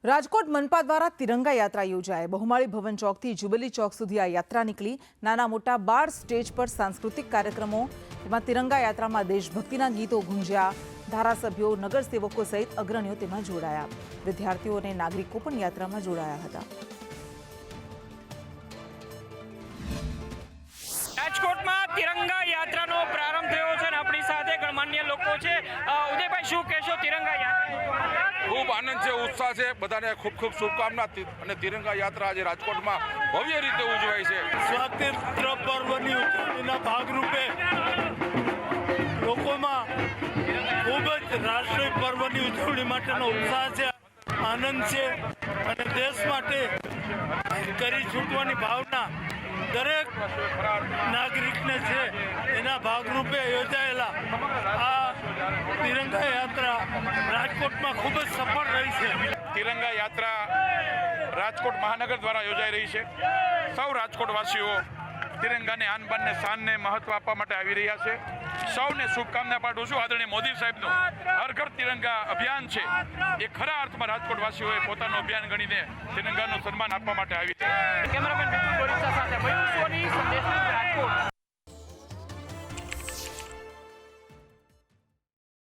રાજકોટ મનપા દ્વારા તિરંગા યાત્રા યોજાઈ। બહુમાળી ભવન ચોકથી જ્યુબિલી ચોક સુધી આ યાત્રા નીકળી। નાના મોટા 12 સ્ટેજ પર સાંસ્કૃતિક કાર્યક્રમો, તેમાં તિરંગા યાત્રામાં દેશભક્તિના ગીતો ગુંજ્યા। ધારાસભ્યો, નગરસેવકો સહિત અગ્રણીઓ તેમાં જોડાયા। વિદ્યાર્થીઓ અને નાગરિકો પણ યાત્રામાં જોડાયા હતા। રાજકોટમાં તિરંગા યાત્રાનો પ્રારંભ થયો છે અને આપણી સાથે ગણમાન્ય લોકો છે। ઉદયભાઈ, શું કહેશો તિરંગા યાત્રા? ખૂબ આનંદ છે, ઉત્સાહ છે, બધાને ખૂબ ખૂબ શુભકામના। અને તિરંગા યાત્રા આજે રાજકોટમાં ભવ્ય રીતે ઉજવાય છે। સ્વાતંત્ર્ય પર્વની ઉજવણીના ભાગરૂપે લોકોમાં ખૂબ જ રાષ્ટ્રીય પર્વની ઉજવણી માટેનો ઉત્સાહ છે, આનંદ છે અને દેશ માટે કરી છૂટવાની ભાવના દરેક નાગરિકને છે। એના ભાગરૂપે યોજાયેલા આ તિરંગા યાત્રા રાજકોટમાં ખૂબ જ સફળ રહી છે। તિરંગા યાત્રા રાજકોટ મહાનગર દ્વારા યોજાઈ રહી છે। સૌ રાજકોટવાસીઓ તિરંગાને આનબાનને શાનને મહત્વ આપવા માટે આવી રહ્યા છે। સૌને શુભકામના પાઠવું છું। આદરણીય મોદી સાહેબનું હર ઘર તિરંગા અભિયાન છે, એ ખરા અર્થમાં રાજકોટવાસીઓએ પોતાનું અભિયાન ગણીને તિરંગાનું સન્માન આપવા માટે આવી છે। કેમેરામેન